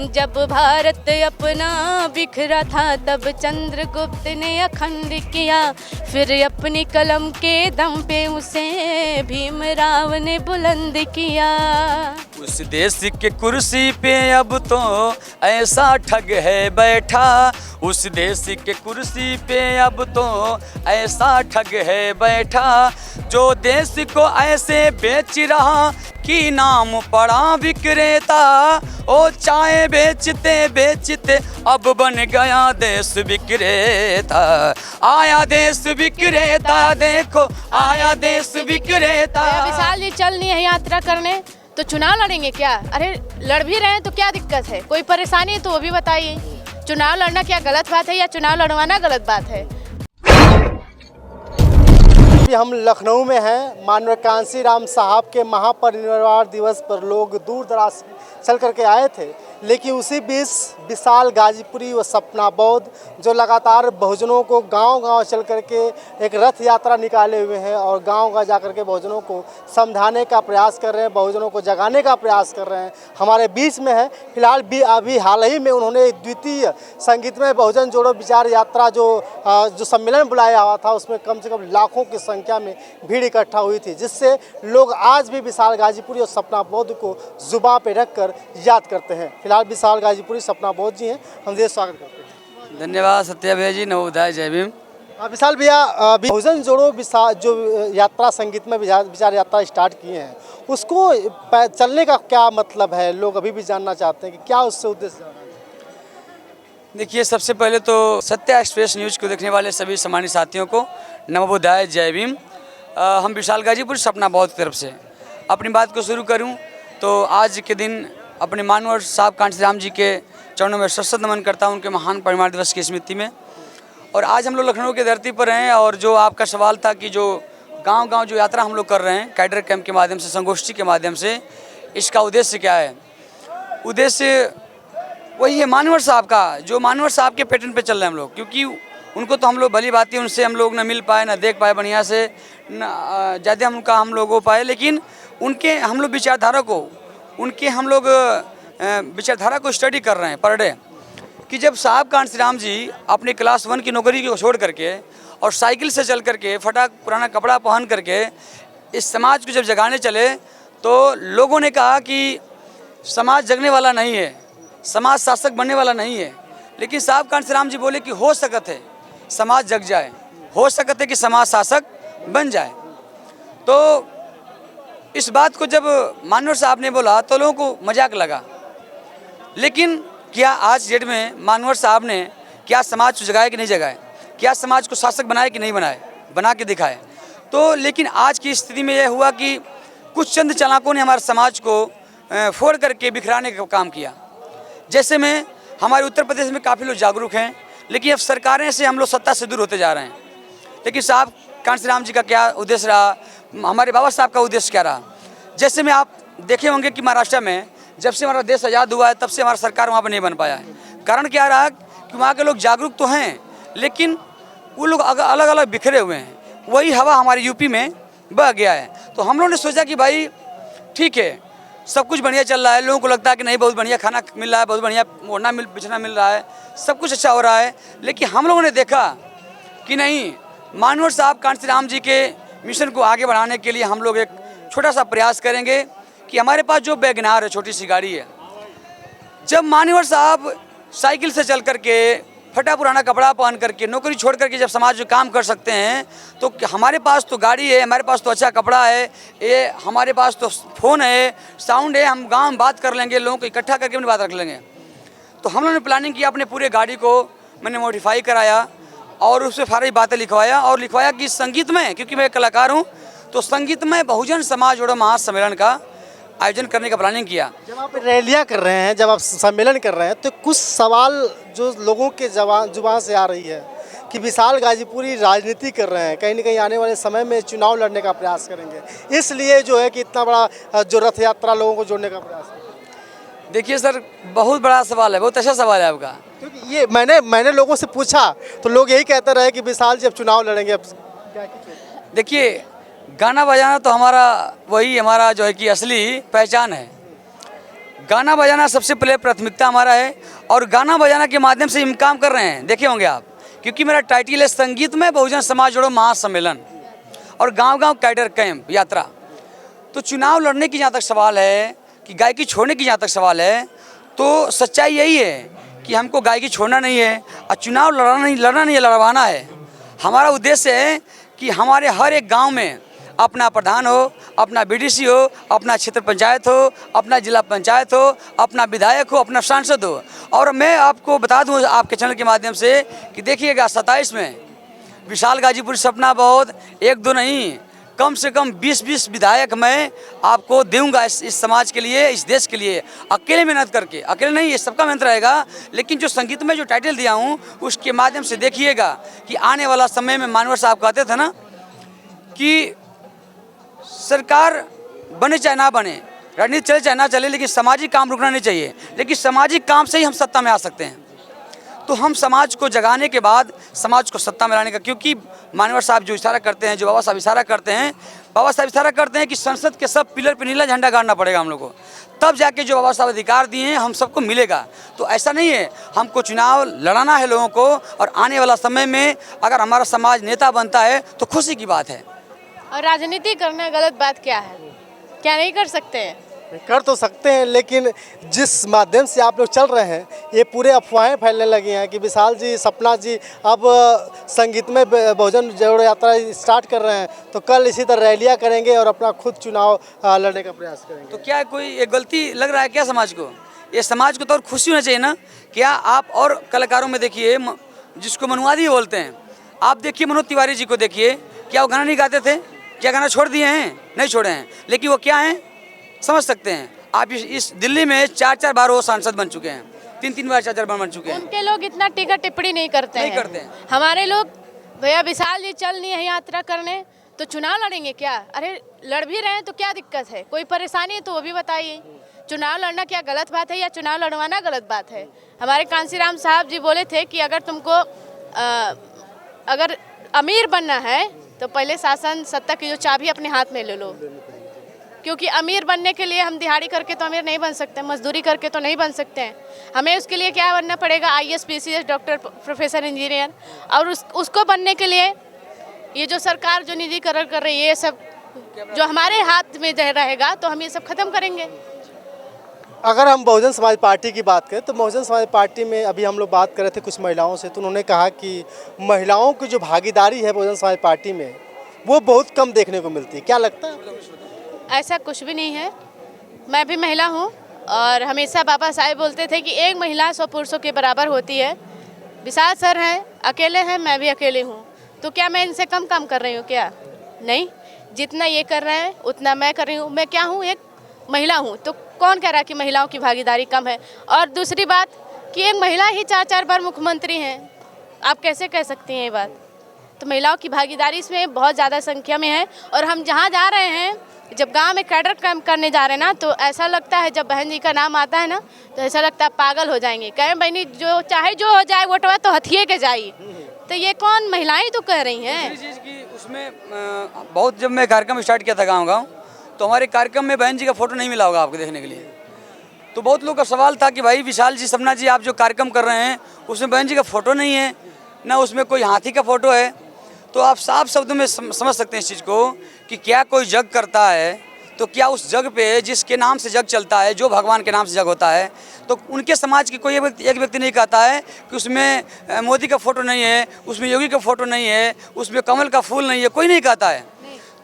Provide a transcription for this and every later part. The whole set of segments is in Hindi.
जब भारत अपना बिखरा था तब चंद्रगुप्त ने अखंड किया, फिर अपनी कलम के दम पे उसे भीमराव ने बुलंद किया। उस देश के कुर्सी पे अब तो ऐसा ठग है बैठा, उस देश के कुर्सी पे अब तो ऐसा ठग है बैठा, जो देश को ऐसे बेच रहा कि नाम पड़ा विक्रेता। ओ चाय बेचते बेचते अब बन गया देश विक्रेता, आया देश विक्रेता, देखो आया देश विक्रेता। विशाल जी चल नहीं है यात्रा करने तो चुनाव लड़ेंगे क्या? अरे लड़ भी रहे हैं तो क्या दिक्कत है? कोई परेशानी है तो वो भी बताइए। चुनाव लड़ना क्या गलत बात है या चुनाव लड़वाना गलत बात है? हम लखनऊ में हैं। माननीय कांसी राम साहब के महापरिनिर्वाण दिवस पर लोग दूर दराज चल करके आए थे, लेकिन उसी बीच विशाल गाजीपुरी व सपना बौद्ध जो लगातार बहुजनों को गांव-गांव चल करके एक रथ यात्रा निकाले हुए हैं और गांव-गांव जा करके बहुजनों को समझाने का प्रयास कर रहे हैं, बहुजनों को जगाने का प्रयास कर रहे हैं, हमारे बीच में है। फिलहाल भी अभी हाल ही में उन्होंने द्वितीय संगीतमय बहुजन जोड़ो विचार यात्रा जो सम्मेलन बुलाया हुआ था, उसमें कम से कम लाखों की संख्या में भीड़ इकट्ठा हुई थी, जिससे लोग आज भी विशाल गाजीपुरी और सपना बौद्ध को जुबान पे रखकर याद करते हैं। फिलहाल विशाल गाजीपुरी सपना बौद्ध जी हैं, हम देश स्वागत करते हैं। धन्यवाद सत्या भैया जी, नवोदय, जय भीम। विशाल भैया, बहुजन जोड़ो जो यात्रा संगीत में विचार यात्रा स्टार्ट किए हैं, उसको चलने का क्या मतलब है? लोग अभी भी जानना चाहते हैं कि क्या उससे उद्देश्य। देखिए, सबसे पहले तो सत्या एक्सप्रेस न्यूज़ को देखने वाले सभी सम्मानित साथियों को नवोदय, जय भीम। हम विशाल गाजीपुर सपना बौद्ध की तरफ से अपनी बात को शुरू करूं तो आज के दिन अपने मानवर साहब कांसी राम जी के चरणों में सशक्त नमन करता हूं, उनके महान परिनिर्वाण दिवस की स्मृति में। और आज हम लोग लखनऊ की धरती पर हैं और जो आपका सवाल था कि जो गांव-गांव जो यात्रा हम लोग कर रहे हैं कैडर कैंप के माध्यम से, संगोष्ठी के माध्यम से, इसका उद्देश्य क्या है? उद्देश्य वही है मानवर साहब का, जो मानवर साहब के पैटर्न पे चल रहे हैं हम लोग, क्योंकि उनको तो हम लोग भली बात है, उनसे हम लोग न मिल पाए, न देख पाए बढ़िया से, न ज़्यादा उनका हम लोग हो पाए, लेकिन उनके हम लोग विचारधारा को, उनके हम लोग विचारधारा को स्टडी कर रहे हैं पर डे। कि जब साहब कांसी राम जी अपने क्लास 1 की नौकरी को छोड़ करके और साइकिल से चल करके फटा पुराना कपड़ा पहन करके इस समाज को जब जगाने चले, तो लोगों ने कहा कि समाज जगने वाला नहीं है, समाज शासक बनने वाला नहीं है, लेकिन साहब कांसी राम जी बोले कि हो सकत है समाज जग जाए, हो सकत है कि समाज शासक बन जाए। तो इस बात को जब मानवर साहब ने बोला तो लोगों को मजाक लगा, लेकिन क्या आज डेट में मानवर साहब ने क्या समाज को जगाया कि नहीं जगाए, क्या समाज को शासक बनाए कि नहीं बनाए, बना के दिखाए। तो लेकिन आज की स्थिति में यह हुआ कि कुछ चंद चालाकों ने हमारे समाज को फोड़ करके बिखराने का काम किया। जैसे में हमारे उत्तर प्रदेश में काफ़ी लोग जागरूक हैं, लेकिन अब सरकारें से हम लोग सत्ता से दूर होते जा रहे हैं। लेकिन साहब कांसी राम जी का क्या उद्देश्य रहा, हमारे बाबा साहब का उद्देश्य क्या रहा? जैसे में आप देखे होंगे कि महाराष्ट्र में जब से हमारा देश आज़ाद हुआ है तब से हमारा सरकार वहाँ पर नहीं बन पाया है। कारण क्या रहा कि वहाँ के लोग जागरूक तो हैं, लेकिन वो लोग अलग अलग बिखरे हुए हैं। वही हवा हमारे यूपी में बह गया है। तो हम लोगों ने सोचा कि भाई ठीक है, सब कुछ बढ़िया चल रहा है, लोगों को लगता है कि नहीं बहुत बढ़िया खाना मिल रहा है, बहुत बढ़िया ओढ़ना बिछना मिल रहा है, सब कुछ अच्छा हो रहा है। लेकिन हम लोगों ने देखा कि नहीं, मानवर साहब कांसी राम जी के मिशन को आगे बढ़ाने के लिए हम लोग एक छोटा सा प्रयास करेंगे कि हमारे पास जो वैगनार है, छोटी सी गाड़ी है, जब मानवर साहब साइकिल से चल करके फटा पुराना कपड़ा पहन करके नौकरी छोड़ करके जब समाज में काम कर सकते हैं, तो हमारे पास तो गाड़ी है, हमारे पास तो अच्छा कपड़ा है, ये हमारे पास तो फ़ोन है, साउंड है, हम गाँव में बात कर लेंगे, लोगों को इकट्ठा करके अपनी बात रख लेंगे। तो हम लोगों ने प्लानिंग किया, अपने पूरे गाड़ी को मैंने मॉडिफाई कराया और उससे सारी बातें लिखवाया कि संगीत में, क्योंकि मैं कलाकार हूँ, तो संगीत में बहुजन समाज जोड़ो महासम्मेलन का आयोजन करने का प्लानिंग किया। जब आप रैलियाँ कर रहे हैं, जब आप सम्मेलन कर रहे हैं, तो कुछ सवाल जो लोगों के जुबान से आ रही है कि विशाल गाजीपुरी राजनीति कर रहे हैं, कहीं ना कहीं आने वाले समय में चुनाव लड़ने का प्रयास करेंगे, इसलिए जो है कि इतना बड़ा जो रथ यात्रा लोगों को जोड़ने का प्रयास करेंगे। देखिए सर, बहुत बड़ा सवाल है, बहुत अच्छा सवाल है आपका, क्योंकि ये मैंने लोगों से पूछा तो लोग यही कहते रहे कि विशाल जब चुनाव लड़ेंगे। अब क्या देखिए, गाना बजाना तो हमारा वही हमारा जो है कि असली पहचान है। गाना बजाना सबसे पहले प्राथमिकता हमारा है और गाना बजाना के माध्यम से हम काम कर रहे हैं। देखे होंगे आप, क्योंकि मेरा टाइटल है संगीतमय बहुजन समाज जोड़ो महासम्मेलन और गांव-गांव कैडर कैंप यात्रा। तो चुनाव लड़ने की जहाँ तक सवाल है कि गायकी छोड़ने की जहाँ तक सवाल है, तो सच्चाई यही है कि हमको गायकी छोड़ना नहीं है और चुनाव लड़ना नहीं है, लड़वाना है। हमारा उद्देश्य है कि हमारे हर एक गांव में अपना प्रधान हो, अपना बीडीसी हो, अपना क्षेत्र पंचायत हो, अपना जिला पंचायत हो, अपना विधायक हो, अपना सांसद हो। और मैं आपको बता दूं आपके चैनल के माध्यम से कि देखिएगा 27 में विशाल गाजीपुर सपना बहुत, एक दो नहीं, कम से कम 20-20 विधायक मैं आपको दूंगा इस समाज के लिए, इस देश के लिए, अकेले मेहनत करके। अकेले नहीं, ये सबका मेहनत रहेगा, लेकिन जो संगीत में जो टाइटल दिया हूँ उसके माध्यम से देखिएगा कि आने वाला समय में मानवर साहब कहते थे ना कि सरकार बने चाहे ना बने, राजनीति चले चाहे ना चले, लेकिन सामाजिक काम रुकना नहीं चाहिए। लेकिन सामाजिक काम से ही हम सत्ता में आ सकते हैं। तो हम समाज को जगाने के बाद समाज को सत्ता में लाने का, क्योंकि मानवर साहब जो इशारा करते हैं, जो बाबा साहब इशारा करते हैं कि संसद के सब पिलर पे नीला झंडा गाड़ना पड़ेगा हम लोग को, तब जाके जो बाबा साहब अधिकार दिए हैं हम सबको मिलेगा। तो ऐसा नहीं है, हमको चुनाव लड़ाना है लोगों को, और आने वाला समय में अगर हमारा समाज नेता बनता है तो खुशी की बात है। और राजनीति करना गलत बात क्या है? क्या नहीं कर सकते हैं? कर तो सकते हैं, लेकिन जिस माध्यम से आप लोग चल रहे हैं ये पूरे अफवाहें फैलने लगी हैं कि विशाल जी, सपना जी अब संगीतमय बहुजन जोड़ो यात्रा स्टार्ट कर रहे हैं, तो कल इसी तरह रैलियां करेंगे और अपना खुद चुनाव लड़ने का प्रयास करेंगे। तो क्या कोई ये गलती लग रहा है क्या समाज को? ये समाज को तो और खुशी होना चाहिए ना। क्या आप और कलाकारों में देखिए, जिसको मनुवादी बोलते हैं, आप देखिए मनोज तिवारी जी को देखिए, क्या वो गाना नहीं गाते थे? क्या गाना छोड़ दिए हैं? नहीं छोड़े हैं, लेकिन वो क्या हैं समझ सकते हैं आप। इस दिल्ली में 4-4 बार वो सांसद बन चुके हैं, 3-3 बार 4-4 बार बन चुके हैं। उनके लोग इतना टीका टिप्पणी नहीं करते हैं। हमारे लोग, भैया विशाल जी चल नहीं है यात्रा करने तो चुनाव लड़ेंगे क्या? अरे लड़ भी रहे हैं तो क्या दिक्कत है? कोई परेशानी है तो वो भी बताइए। चुनाव लड़ना क्या गलत बात है या चुनाव लड़वाना गलत बात है? हमारे कांसीराम साहब जी बोले थे कि अगर तुमको अगर अमीर बनना है तो पहले शासन सत्ता की जो चाबी अपने हाथ में ले लो, क्योंकि अमीर बनने के लिए हम दिहाड़ी करके तो अमीर नहीं बन सकते, मजदूरी करके तो नहीं बन सकते हैं। हमें उसके लिए क्या बनना पड़ेगा? IAS, PCS, doctor, professor, engineer. और उसको बनने के लिए ये जो सरकार जो निजीकरण कर रही है, ये सब जो हमारे हाथ में रहेगा तो हम ये सब खत्म करेंगे। अगर हम बहुजन समाज पार्टी की बात करें तो बहुजन समाज पार्टी में अभी हम लोग बात कर रहे थे कुछ महिलाओं से, तो उन्होंने कहा कि महिलाओं की जो भागीदारी है बहुजन समाज पार्टी में वो बहुत कम देखने को मिलती है। क्या लगता है? ऐसा कुछ भी नहीं है। मैं भी महिला हूँ और हमेशा बाबा साहब बोलते थे कि एक महिला 100 पुरुषों के बराबर होती है। विशाल सर हैं, अकेले हैं, मैं भी अकेले हूँ, तो क्या मैं इनसे कम काम कर रही हूँ क्या? नहीं, जितना ये कर रहे हैं उतना मैं कर रही हूँ। मैं क्या हूँ? एक महिला हूँ। तो कौन कह रहा है कि महिलाओं की भागीदारी कम है? और दूसरी बात कि एक महिला ही 4-4 बार मुख्यमंत्री हैं, आप कैसे कह सकती हैं ये बात? तो महिलाओं की भागीदारी इसमें बहुत ज़्यादा संख्या में है। और हम जहाँ जा रहे हैं, जब गांव में कैडर कैंप करने जा रहे हैं ना, तो ऐसा लगता है, जब बहन जी का नाम आता है ना तो ऐसा लगता है पागल हो जाएंगे। कहें बहनी जो चाहे जो हो जाए वोटवा तो हथिये के जाइए। तो ये कौन महिलाएं तो कह रही हैं? चीज़ की उसमें बहुत, जब मैं कार्यक्रम स्टार्ट किया था गाँव तो हमारे कार्यक्रम में बहन जी का फोटो नहीं मिला होगा आपको देखने के लिए। तो बहुत लोग का सवाल था कि भाई विशाल जी, सपना जी, आप जो कार्यक्रम कर रहे हैं उसमें बहन जी का फोटो नहीं है, ना उसमें कोई हाथी का फोटो है। तो आप साफ शब्दों में समझ सकते हैं इस चीज़ को कि क्या कोई जग करता है तो क्या उस जग पे जिसके नाम से जग चलता है, जो भगवान के नाम से जग होता है, तो उनके समाज की कोई एक व्यक्ति नहीं कहता है कि उसमें मोदी का फोटो नहीं है, उसमें योगी का फोटो नहीं है, उसमें कमल का फूल नहीं है, कोई नहीं कहता है।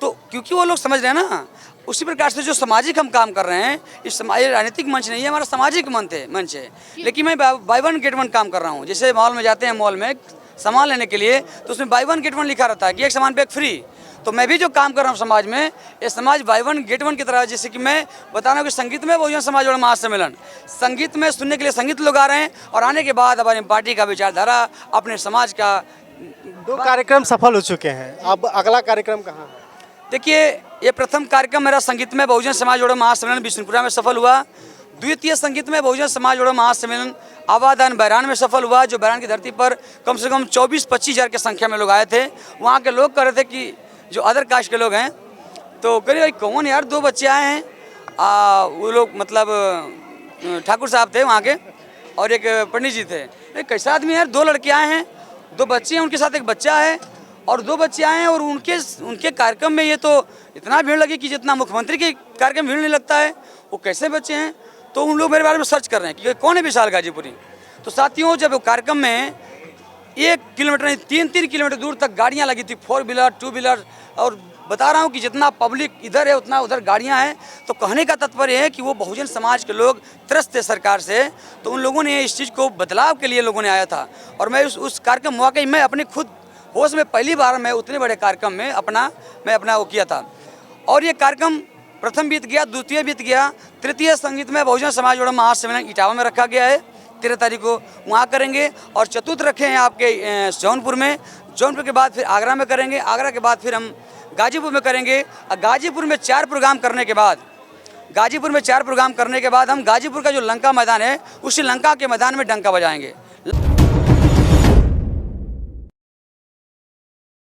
तो क्योंकि वो लोग समझ रहे हैं ना, उसी प्रकार से जो सामाजिक हम काम कर रहे हैं, इस राजनीतिक मंच नहीं है, हमारा सामाजिक मंच है। लेकिन मैं बाय 1 गेट 1 काम कर रहा हूँ। जैसे मॉल में जाते हैं, मॉल में सामान लेने के लिए, तो उसमें बाय 1 गेट 1 लिखा रहता है कि एक सामान पे एक फ्री। तो मैं भी जो काम कर रहा हूँ समाज में, ये समाज बाय 1 गेट 1 की तरह, जैसे कि मैं बता रहा हूँ कि संगीत में बहुजन समाज जोड़ो महासम्मेलन, संगीत में सुनने के लिए संगीत लोग आ रहे हैं, और आने के बाद हमारी पार्टी का विचारधारा, अपने समाज का 2 कार्यक्रम सफल हो चुके हैं। अब अगला कार्यक्रम कहाँ है? देखिए, ये प्रथम कार्यक्रम मेरा संगीत में बहुजन समाज जोड़ो महासम्मेलन बिशनपुरा में सफल हुआ। द्वितीय संगीत में बहुजन समाज जोड़ो महासम्मेलन आवादान बैरान में सफल हुआ, जो बैरान की धरती पर कम से कम 24-25 हज़ार की संख्या में लोग आए थे। वहाँ के लोग कह रहे थे कि जो अदर कास्ट के लोग हैं, तो कह रहे कौन यार 2 बच्चे आए हैं, वो लोग मतलब ठाकुर साहब थे वहाँ के, और एक पंडित जी थे। ये कैसा आदमी है यार, 2 लड़के आए हैं, 2 बच्चे हैं, उनके साथ एक बच्चा है और 2 बच्चे आए हैं, और उनके कार्यक्रम में ये तो इतना भीड़ लगी कि जितना मुख्यमंत्री के कार्यक्रम भीड़ नहीं लगता है। वो कैसे बच्चे हैं? तो उन लोग मेरे बारे में सर्च कर रहे हैं कि कौन है विशाल गाजीपुरी। तो साथियों, जब वो कार्यक्रम में 1 किलोमीटर नहीं 3-3 किलोमीटर दूर तक गाड़ियाँ लगी थी, 4 व्हीलर 2 व्हीलर, और बता रहा हूँ कि जितना पब्लिक इधर है उतना उधर गाड़ियाँ हैं। तो कहने का तात्पर्य है कि वो बहुजन समाज के लोग त्रस्त थे सरकार से, तो उन लोगों ने इस चीज़ को बदलाव के लिए लोगों ने आया था। और मैं उस कार्यक्रम वाकई मैं अपने खुद होश में पहली बार मैं उतने बड़े कार्यक्रम में मैं अपना वो किया था। और ये कार्यक्रम प्रथम बीत गया, द्वितीय बीत गया, तृतीय संगीत में बहुजन समाज जोड़ो महासम्मेलन इटावा में रखा गया है, 13 तारीख को वहाँ करेंगे। और चतुर्थ रखे हैं आपके जौनपुर में, जौनपुर के बाद फिर आगरा में करेंगे, आगरा के बाद फिर हम गाजीपुर में करेंगे। और गाजीपुर में 4 प्रोग्राम करने के बाद हम गाजीपुर का जो लंका मैदान है, उसी लंका के मैदान में डंका बजाएंगे।